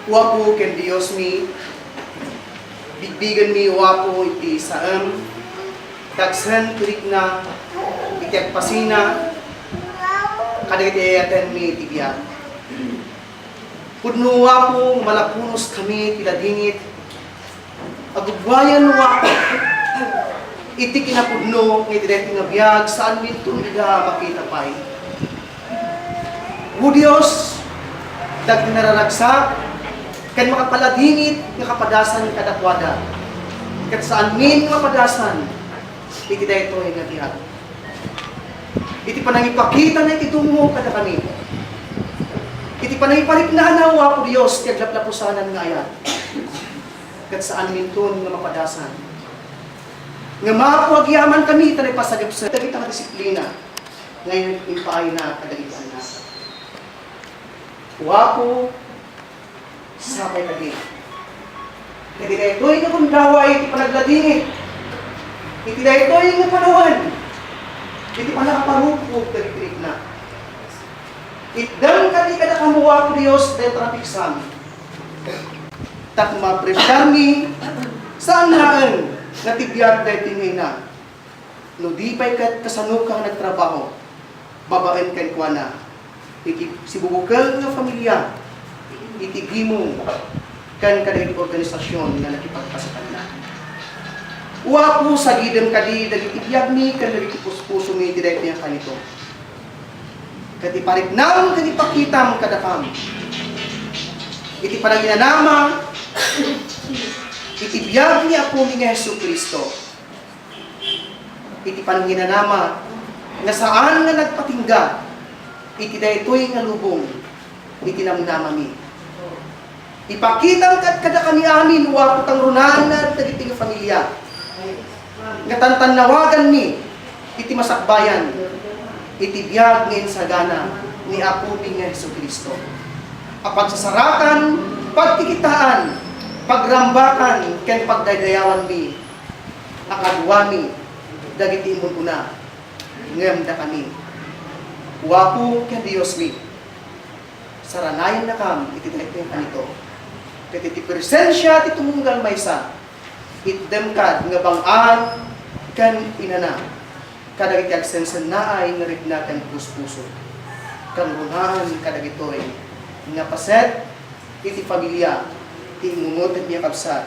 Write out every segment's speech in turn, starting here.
Wapo ken Dios mi, bigbigan mi wapo iti saem, dagsen kurik na, iti agpasina, kadagiti ayaten mi iti biyak. Pudno wapo malapunos kami tila dingit, agugwayan wapo, iti kinapudno ng iti deti nga biyak, saan minto nila makita pa'y. O Diyos, dag nararagsak, kan makapaladingit nga kapadasan kadakwada. Kat saan min nga padasan, iti dayto ay nga iti panangipakita na iti tungo kada kami. Iti panangiparik na anawa po Diyos, ti aglaplapusanan nga ayat. Kat saan min tun nga mapadasan. Nga mapuagyaman kami, tanay pasagap sa dagit ang disiplina. Ngayon, impaay na kadagitan na. Wapo, sabay kadi. Iti daytoy nga kundaway, iti panagladingit. Iti daytoy nga panawan. Iti panakaparupog, dagitirik na. Itdang kadi kada kamuwa ko Diyos, dahil traffic sam. Tak ma-prepare mi, saan naan, natibiyag dahil tingay na. No di pa'y kasano kang nagtrabaho, babaen kan kwa na. Iti sibubukal nga pamilya, iti gimo kan kadagiti organisasyon nga nakipagpasakan na. Wapo sa gidem kadi dagiti biyag mi kan dagiti puspuso mi iti daytoy nga kanito. Kati pariknam kati pakitam kadakam. Iti panaginanama, iti biyag ni Apo ni Jesucristo. Iti panaginanama nga saan nga nagpatingga, iti daytoy nga lubong, iti namnama mi. Ipakita kada kami amin, wapo tang runan na dagiti nga pamilya. Nga tantanawagan mi, iti masakbayan, iti biyag ngayon sa gana ni Apo ni Jesucristo. Apagsasarakan, pagtikitaan, pagrambakan, ken pagdaydayawan mi, akadwa mi, dagiti imon una, ngamda kami. Wapo ken Dios mi, saranayan na kam, iti daytoy kanito. Ket iti presensya, iti tumunggal maysa, itdem kad nga bang-an, ken inana, kadagiti agsensen na ay narigna ken puspuso. Kanunaan kadagitoy, nga paset, iti pamilya, iti imungot at niya kapsat.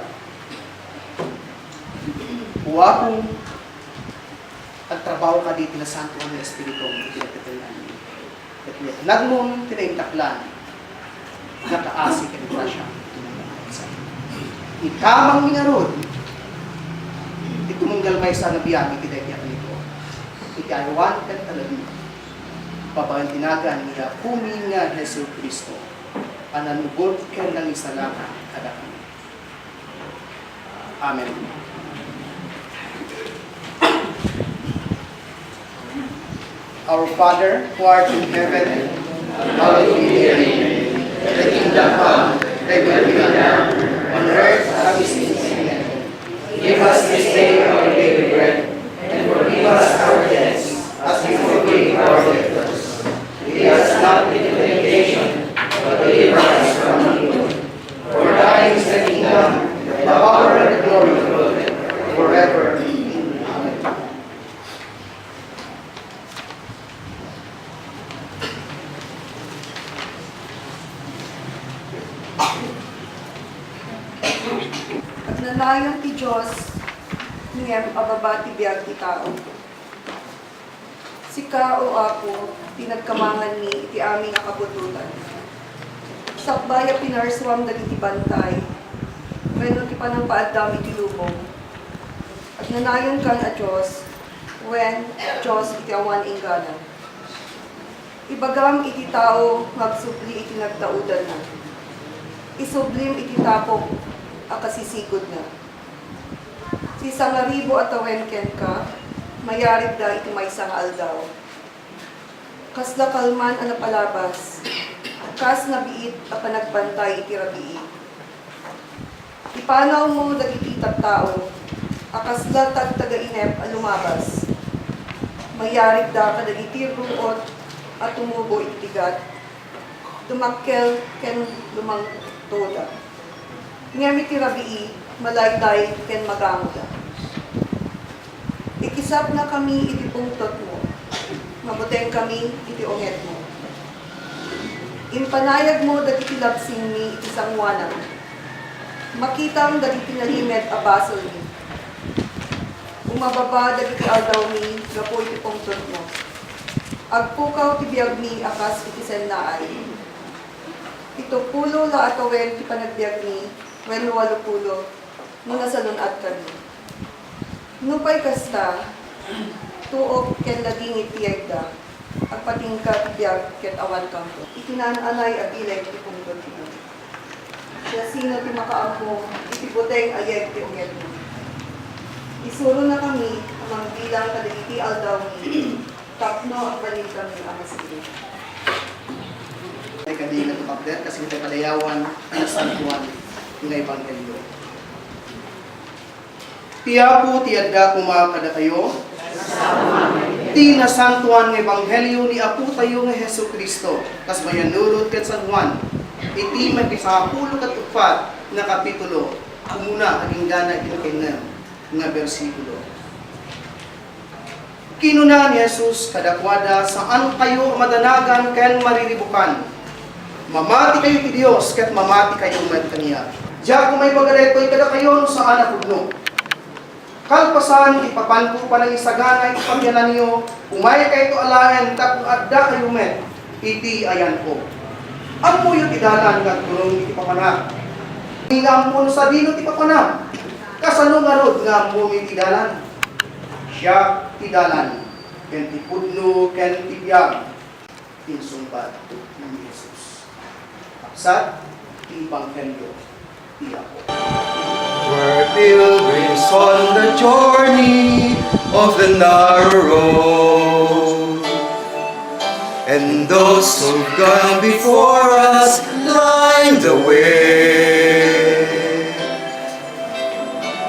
Wapo, ang trabaho ka dito na santo ang Espiritu, iti nagtitilan. At niya, nagmong tinaimtaklan, nakaasi ka nito siya. Ikamang minarod, iti tumunggal may sa nabiyag, iti dahil niya kanito. Iti ayawan ka talaga. Papagang tinagan nila, pumi nga Jesu Cristo, pananugot ka ng isalaka kada kami. Amen. Our Father, who art in heaven, hallowed be thy name. Thy kingdom come, thy will be done, on earth as it is in heaven. Give us this day our daily bread, and forgive us our debts, as we forgive our debtors. Lead us not into temptation, but deliver us from evil. For thine is the kingdom, the power, and the glory forever. At nalayan ti Diyos, niyem ababa ti biyag ti tao. Sika o Apo, pinagkamangan ni iti aming akabututan. Sakbaya pinarswam dagiti bantay, wenno ti panampaadam iti lubong. At nanayon kan a Diyos, wen Diyos iti awan ingganan. Ibagam iti tao, magsubli iti nagtaudan na. Isublim iti tapok, akasisigod na. Si sangaribo at awenken ka, mayarib da iti may sangaldaw. Kas na kalman ang napalabas, kas na biit a panagbantay iti rabii. Ipanaw mo dagiti tao, akas la tagtaga-inep a lumabas. Mayarib da kadagiti ruot at tumubo iti bigat. tumakkel ken lumang toda. Ngamit ti rabii, malayday ken magamuda. Ikisap na kami iti pungtot mo, mabuteng kami iti onget mo. Impanayag mo dagiti labsing mi iti sangwanan. Makitang dagiti nalimed a basol mi. Umababa dagiti aldaw mi, gapo iti pungtot mo. Agpukaw ti biyag mi akas iti sennaay. Ito pulo la atawen ti panagbiag mi, wenno 80, no nasalunad kami. Nupay kasta, tuop ken laging itiyagda, agpatingka ti biyag ket awan kampo. Itinananay abilay ti pungtot mo. Siya sino ti makaampo, iti buteng ayeg ti unged mo. Isuro na kami, amang bilang kadagiti aldaw mi, tapno ang balik kami ang masige. Ay kadi na tukapder kasi kita palayawan ang San Juan ng Ebanghelyo. Tiyapo ti adda kumakada kayo. Ti nasantuan ng Ebanghelyo ni Apo tayo nga Hesu Kristo. Kas mayanurot ket San Juan. Iti magpisapulo kat upat na kapitulo. Kumuna aging gana kinakainan nga bersikulo. Kinuna ni Jesus kadakwada saan kayo madanagan ken mariribukan. Mamati kayo ti Dios ket mamati kayo met kaniya. Diya kung may bagaletoy kada kayo saan napudno. Kalpasan ipapanko pa ng isagana ipamyanan niyo umay kayo to alaen tapno adda kayo met iti ayan ko. Ang muyo ti dalan nga tulong iti papanak. Hingampon sa dino ti papanak. Kasano nga rod nga mumi ti dalan. Siya ti dalan ken ti pudno ken ti biyag tinsumbat ni Jesus. Sa ti Ebanghelyo ti Apo. We're pilgrims on the journey of the narrow road, and those who've gone before us line the way,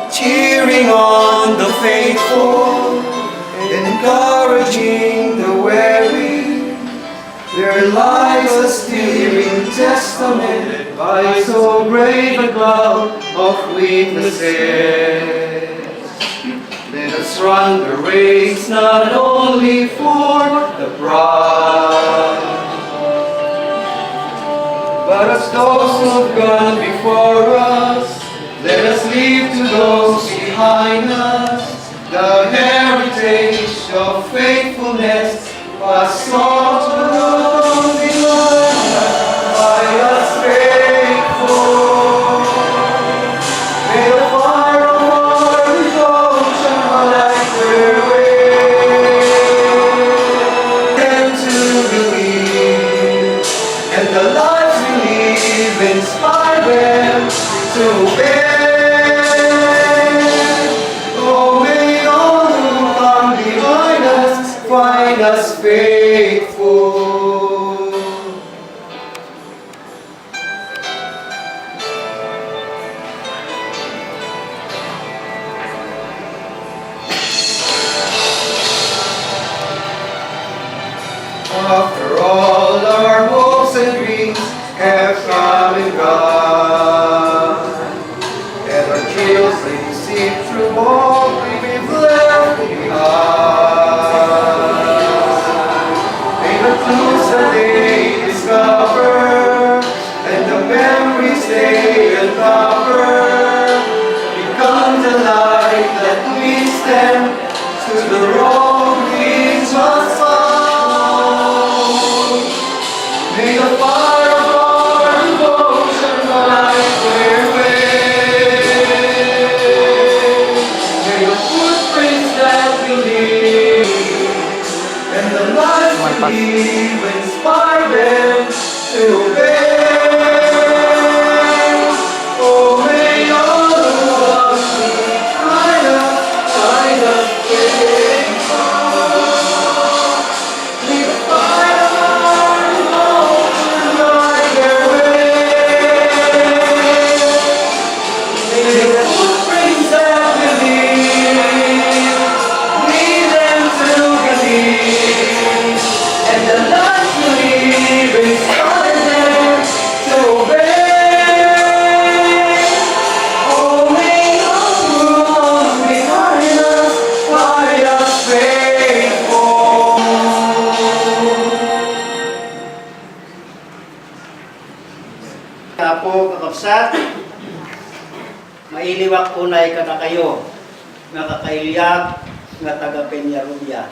cheering on the faithful, encouraging the weary. Their lives a steering testament by so brave a cloud of witnesses. Let us run the race not only for the prize, but as those who've gone before us. Let us leave to those behind us the heritage of faithfulness passed on to those behind us by us faithful. May the fire of our devotion light their way, and to believe, and the lives we live inspire them to obey. Oh, may all who come behind us find us faithful. After all our hopes and dreams have come and gone, and our chills they see through all we've left behind. May the clues that they discover and the memories they uncover become the light that leads them to the road we must follow. May the fire of our devotion light their way. May the footprints that we leave and the lives we live inspire them to obey. kakabsat, mailiwak unay kada kayo nga kakailyak nga taga Peñarubia.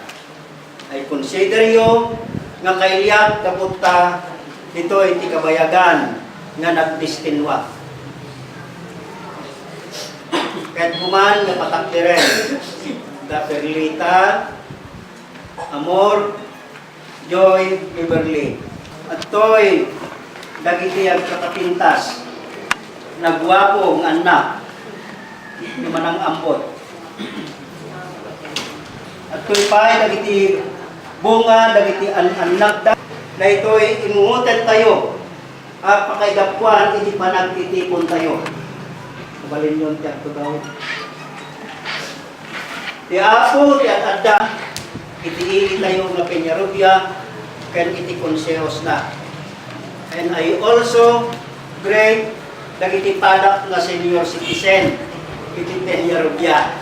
Ay consider yo nga kailyak kapunta dito iti kabayagan nga nagdistinwa. Kahit kuman nga patakdiren, da Perlita, Amor, Joy, Beverly. At to'y dagiti ang katapintas, nagwapo ng anak, ni manang ambot. At to'y pa'y dagiti bunga, dagiti anak na ito'y imungutan tayo, at pakaidapkuan, iti panagtitipon tayo. Kabalin yun, tiyak to daw. Ti Apo, ti Adda, iti tayo nga Peñarubia, kan iti konsehos na. And I also great dagiti padak nga senior citizen iti Peñarubia.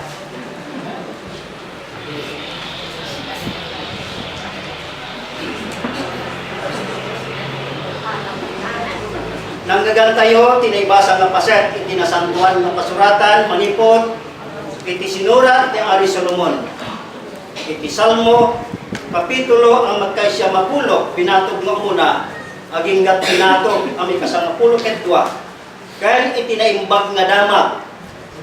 Nanggagan tayo, tinaybasa nga paset, iti nasantuan nga pasuratan, manipot, iti sinurat, iti Ari Solomon. Iti Salmo, kapitulo ang magkaisya mapulo, pinatog nga muna, aging gat pinatog, ang may kasangapulo ketwa. Kaya iti naimbag nga damag,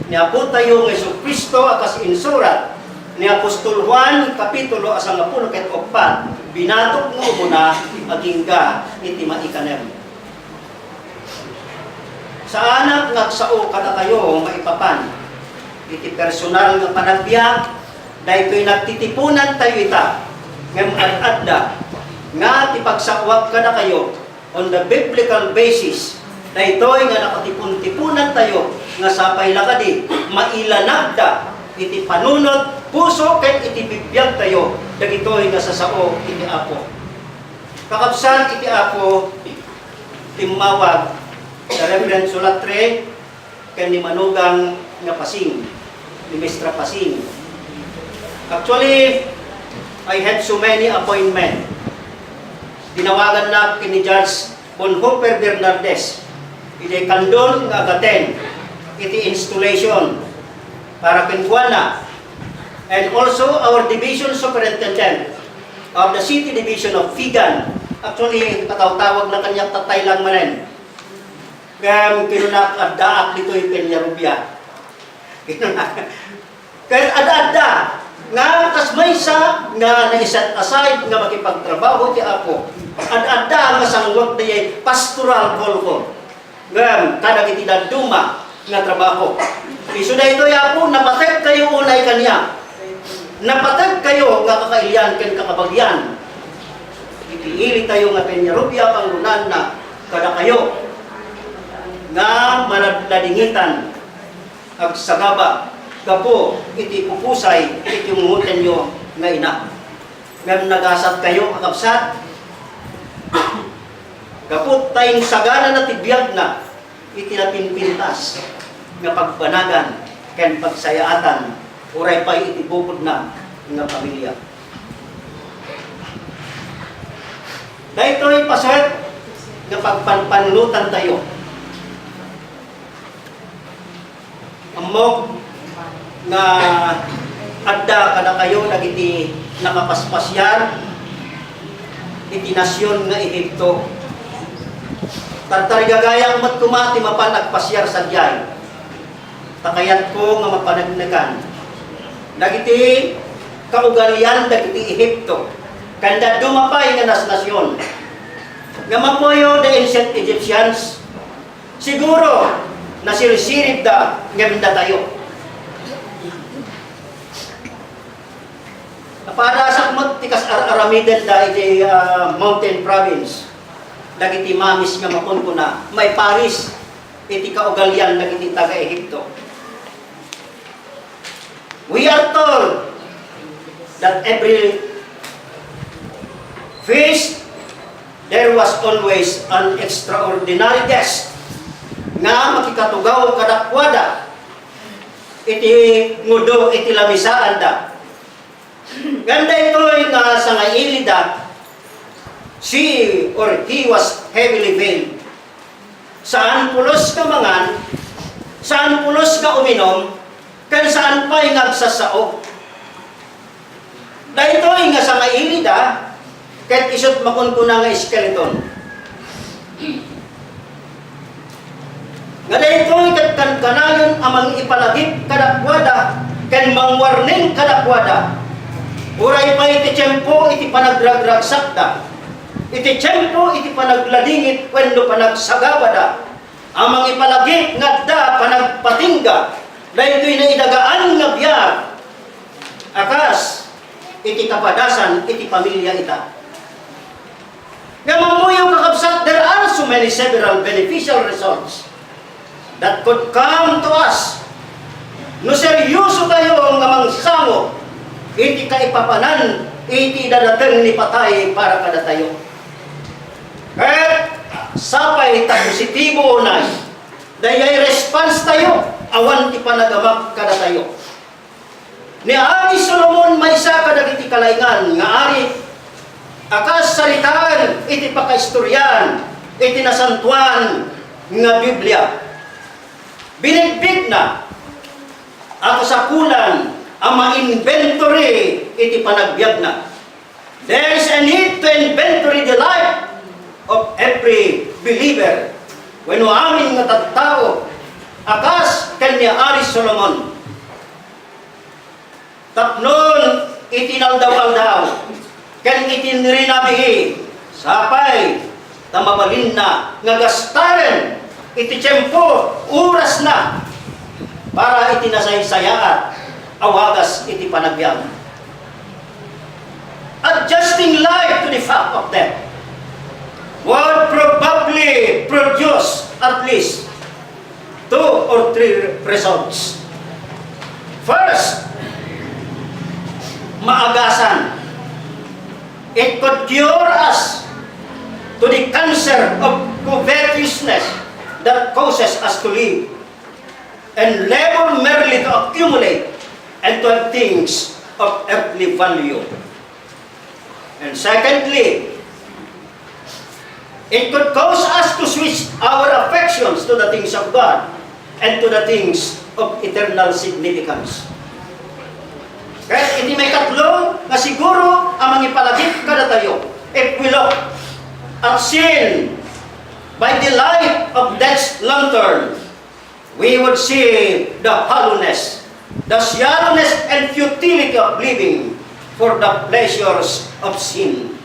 niabot tayo ng Jesucristo akas insurat, ni Apostol Juan, kapitulo asang apulo ketokpat, binatog nga muna, aging ga, iti maikanem. Sa anak nga sao kada kayo maipapan, iti personal nga panagbiyak, dahil ko'y nagtitipunan tayo ita, ngam ad-adda, nga tipagsawak kada kayo on the biblical basis, dahil to'y nga nakatipun-tipunan tayo, nga sapay lakadi, mailanagda, iti panunod, puso, kahit iti bibiyag tayo, dagito'y nga sasao, iti Apo. Kakabsan, iti Apo, timawag, sa Reverend Sulatre, kay ni Manugang nga Pasing, ni Mestra Pasing. Actually, I had so many appointments. Tinawagan na kini Judge Bonhoeffer Bernardes, iti kandon nga agaten, iti installation, para pinguana, and also our division superintendent of the City Division of Figan. Actually, kataw-tawag na kanyang tatay lang manen. Kaya kinunak ad-daak dito yung Peñarubia. Kaya ad-ada, nga kasmaysa, nga na-set aside, nga makipagtrabaho ti Apo. Ad-ada, nga sangwag na yung pastoral golfo. Nga, kada kitidaduma, nga trabaho. Iso na ito, Apo, napatag kayo unay kanya. Napatag kayo, nga kakailyan, kan kakabagyan. Ipiili tayo nga Peñarubia, pangunan na, kada kayo. Nga manadladingitan ag sagaba kapo iti pupusay iti mungutan nyo nga ina. Ngam nagasat kayo kakabsat kaput tayong sagana na tibiyag na iti napinpintas nga pagbanagan ken pagsayaatan uray pa iti bukod na nga pamilya. Dahil ito'y paswet nga pagpanpanunutan tayo. Amok nga adda kada kayo nagiti nakapaspasyar iti nasyon nga Ehipto. Tartarigagayang matkumati mapanagpasyar sa diyay. Takayat ko nga mapanagnagan. Dagiti kaugalian dagiti Ehipto. Kanda dumapay nga nasyon. Nga mapoyo the ancient Egyptians. Siguro nasirisirib da ngaminda tayo. Para sa tikas aramiden da iti mountain province, dagiti mamis nga makunkuna, may Paris, iti kaugalian dagiti taga-Ehipto. We are told that every feast, there was always an extraordinary guest nga makikatugaw kadakwada iti ngudo iti lamisaan da. Ganda ito nga sa ngailida, she or he was heavily veiled. saan pulos ka mangan, saan pulos ka uminom, kan saan pa'y nagsasao. Dahil ito nga sa mailida, kahit isot makunkuna nga skeleton. Nga dahil ito kan kanayon amang ipalagip kadakwada, kan mangwarning kadakwada. Uray pa iti tiyempo iti panagragragsakda. Iti tiyempo iti panagladingit wenno panagsagawada. Amang ipalagip nga da panagpatingga. Dahil ito'y naidagaan nga biyag. Akas, iti kapadasan, iti pamilya ita. Nga mamuyaw kakabsat, there are so many several beneficial results that could come to us. No seryoso tayo nga mangsamo, iti kaipapanan, iti dadateng ni patay para kada tayo. At sapay ta positibo unay, dayay response tayo, awan ti panagamak kada tayo. Ni Ari Solomon may isa kadagiti kalaingan nga ari akas saritaan iti pakaistoryan iti nasantuan nga Biblia. Binigbig na ako sa kulan ang ma-inventory iti panagbiag na. There is a need to inventory the life of every believer. When amin nga tattao akas kanya Ari Solomon. Tapnon itinaldaw-aldaw, kan itinrinabihi, sapay, tamabalin na, nga gastaran, iti tiyempo, oras na, para itinasaysayaan, awagas iti panagbiag. Adjusting life to the fact of death would probably produce at least 2 or 3 results. First, maagasan. It could cure us to the cancer of covetousness that causes us to live and labor merely to accumulate and to have things of earthly value. And secondly, it could cause us to switch our affections to the things of God and to the things of eternal significance. Kaya hindi may katlo na siguro ang mangipalagip kada tayo. If we look at sin by the light of death's lantern, we would see the hollowness, the shallowness and futility of living for the pleasures of sin.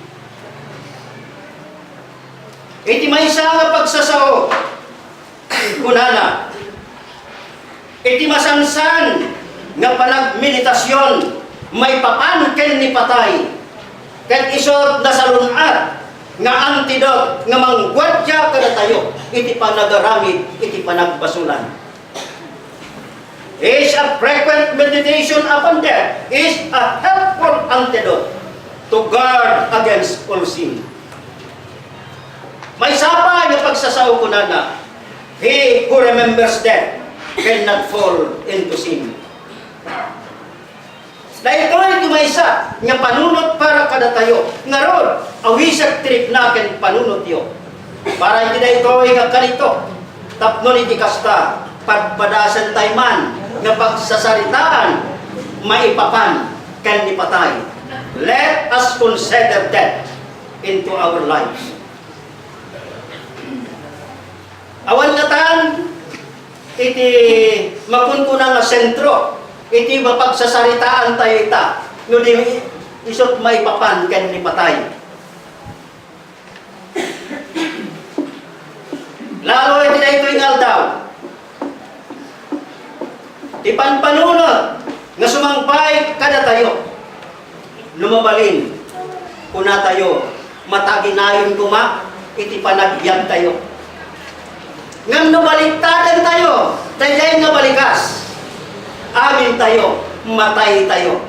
Iti may isa nga pagsasao, kunana, iti masansan nga panagmeditasyon, may papan ken ni patay, ken isot na salunat, nga antidote, nga manggwadya kada tayo, iti panagaramid, iti panagbasulan. Is a frequent meditation upon death, is a helpful antidote to guard against all sin. May sapa nga pagsasao ko na, he who remembers death cannot fall into sin. Dahil ito'y tumaysa nga panunot para kada tayo. Nga ron, awisag trip nakin panunot yo. Para hindi na ito'y nga kanito. Tapnon iti kasta, pagpadasan tayo man, nga pagsasaritaan, maipapan, kan ni patay. Let us consider death into our lives. Awan nga tan, iti makunkuna nga sentro, iti mapagsasaritaan tayo ita, no di isot maipapan kan ni patay. Lalo iti na ito'y ngaldaw. Di panpanunod, nga sumangbay kada tayo, lumabalin, kuna tayo, mataginayon kuma, iti panagbiag tayo. Ngam nabaliktadan tayo, tayo nga balikas. Amin tayo, matay tayo.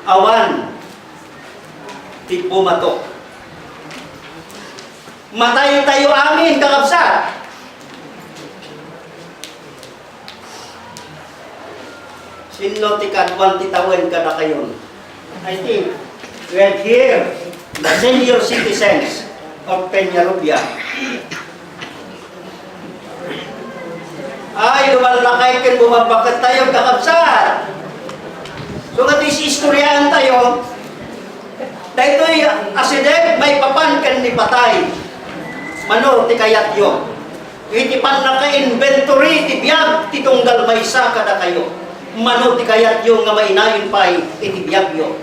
Awan, di pumatok. Matay tayo amin, kakabsat. Sino tikadwan titawan ka na kayon? I think we are here, the senior citizens of Peñarubia. Ay, lumalakay kin bumabakat tayo kakabsat. So nga istoryahan tayo, dahito'y asidek may papan kan ni patay. Mano, ti kayat yo. Iti pan naka-inventory, ti biyag, ti tunggal may isa kada kayo. Mano, ti kayat yo nga mainayin pa'y iti biyag yo.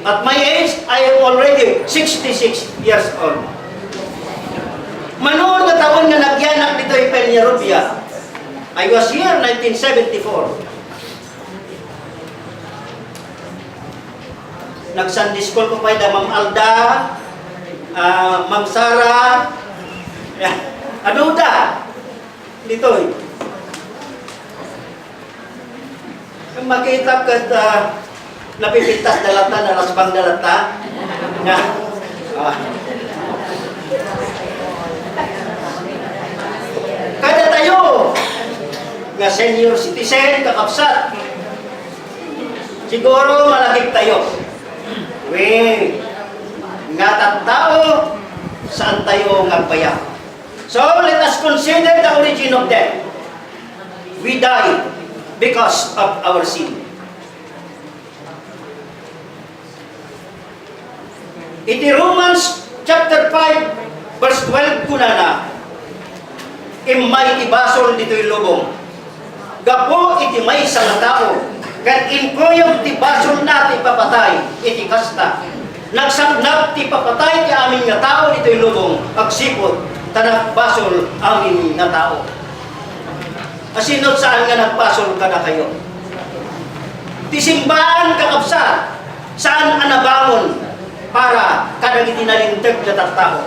At my age, I am already 66 years old. Mano, nga taon nga nagyanak dito'y Peñarubia. I was here 1974. Nag-Sunday school ko pa da Ma'am Alda, Ma'am Sara, ano da? Dito eh. Makita ka napipitas dalata, nalasbang dalata. Kada tayo, nga senior citizen, kakapsat, siguro malagig tayo. Nga tattao, saan tayo ngagpaya? So, let us consider the origin of death. We die because of our sin. Iti Romans chapter 5, verse 12 kunana, imay ibasol dito'y lubong. Gapo iti may sa tao, kat inkuyog ti basol na ti papatay, iti kasta. Nagsaknap ti papatay ti amin nga tao dito'y lubong, agsipot, tanak basol amin nga tao. Asinot saan nga nagbasol ka na kayo? Ti simbaan kakabsa, saan anabangon para kadang itinalintag na tattao?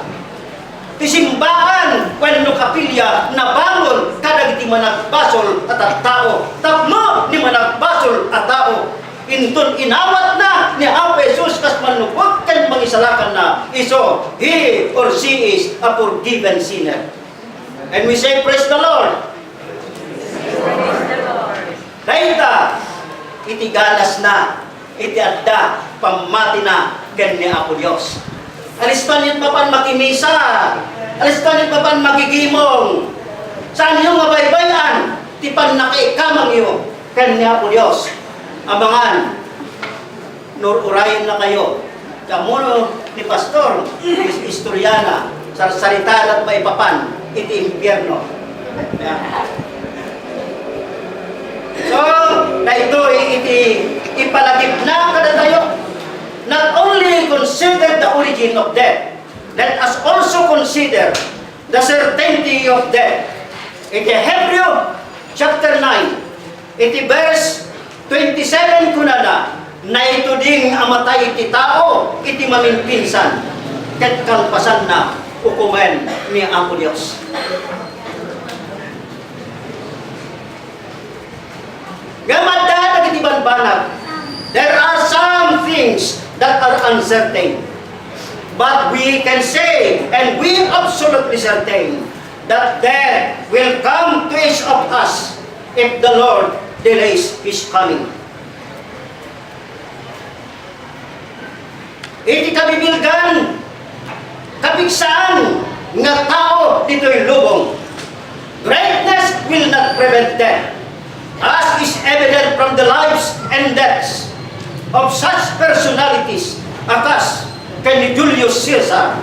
Ti simbaan, wenno kapilya, nabangon kadang iti managbasol at tattao. Tapmo ni managbasol at tao. Inton inawat na ni Apo Jesus kas manupot kan mangisalakan na iso, he or she is a forgiven sinner. And we say, praise the Lord. Daita, iti ganas na, iti adda, pamati na, ken ni Apo Dios. Alistan yun papan makimisa, alistan yun papan makigimong. Saan yung mabaybayan, tipan nakaikamang iyo, ken ni Apo Dios. Abangan, nururayan na kayo. Kamuno ni Pastor, Historiana, sarsaritan at maipapan, iti impyerno. So, na ito ipalagip na kada tayo. Not only consider the origin of death, let us also consider the certainty of death. Iti Hebrew chapter 9, iti verse 27 kunana, na ito ding amatay iti tao, iti maminpinsan, ket kalpasan na ukumen ni Apo Dios. Gamada iti banbanag, there are some things that are uncertain. But we can say, and we absolutely certain, that death will come to each of us if the Lord delays His coming. Iti kabibilgan, kabigsaan nga tao dito'y lubong. Greatness will not prevent death, as is evident from the lives and deaths of such personalities, akas ken ni Julius Caesar,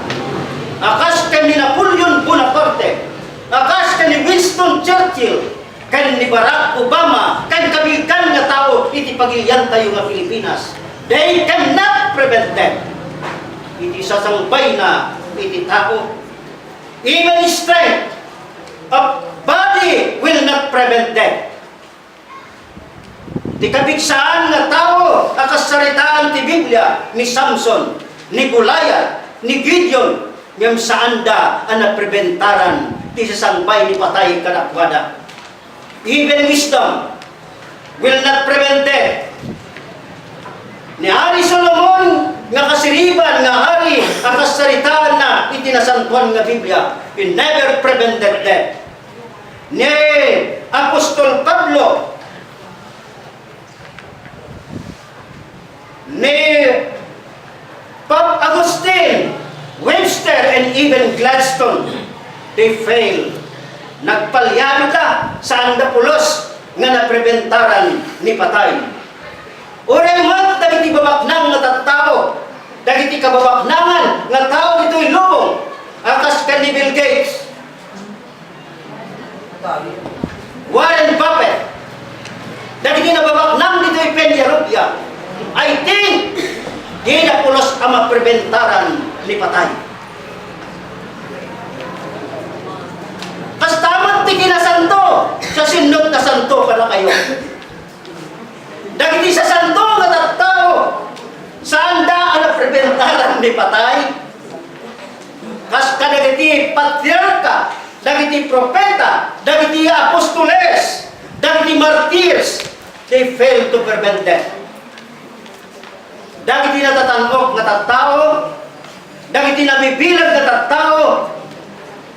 akas ken ni Napoleon Bonaparte, akas ken ni Winston Churchill, ken ni Barack Obama, ken kabigan nga tao iti pagilian tayo nga Pilipinas. They cannot prevent death. Iti sasangbay na iti tao. Even strength of body will not prevent death. Di kabigsaan nga tao, akasaritaan ti Biblia, ni Samson, ni Goliath, ni Gideon, ngam saan da ang napreventaran ti sasangbay ni patay kadakwada. Even wisdom will not prevent death. Ni Hari Solomon, nga kasiriban nga hari, akasaritaan na itinasantuan nga Biblia, he never prevented death. Ni Apostol Pablo, ni Pope Agustin, Webster, and even Gladstone, they failed. Nagpalyado ka, sa anda pulos nga napreventaran ni patay. Uray mat dagiti babaknang nga tattao, dagiti kababaknangan nga tao dito'y lubong, akas kan ni Bill Gates, Warren Buffett, dagiti nababaknang dito'y Peñarubia, I think di na pulos ang mapreventaran ni patay. Kas tamang tiki na santo, sa sinod na santo pala kayo. Dagiti sa santo nga tattao, saan da ang napreventaran ni patay? Kas kadagiti patriarka, dagiti propeta, dagiti apostoles, dagiti martyrs, they failed to prevent death. Dagiti natatanok nga tattao, dagiti nabibilag nga tattao,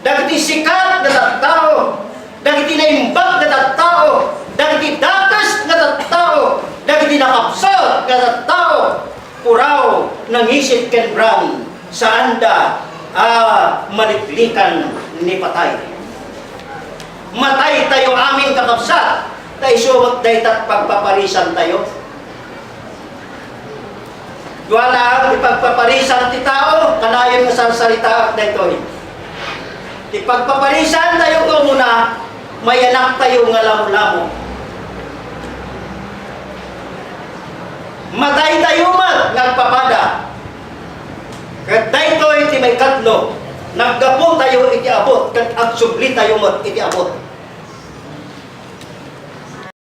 dagiti sikat nga tattao, dagiti naimbag nga tattao, dagiti dakas nga tattao, dagiti nakapsot nga tattao, puraw nangisit ken brown sa anda maliklikan ni patay. Matay tayo aming kakapsat, tayo sumat daytat pagpaparisan tayo. Wala ang ipagpaparisan ti tao, kanayon nga sa salita na ito. Ipagpaparisan tayo ko muna, may anak tayo nga lamo-lamo. Matay tayo man, nagpapada. Kat dayto iti may katlo, naggapo tayo iti abot, kat agsubli tayo mat iti abot.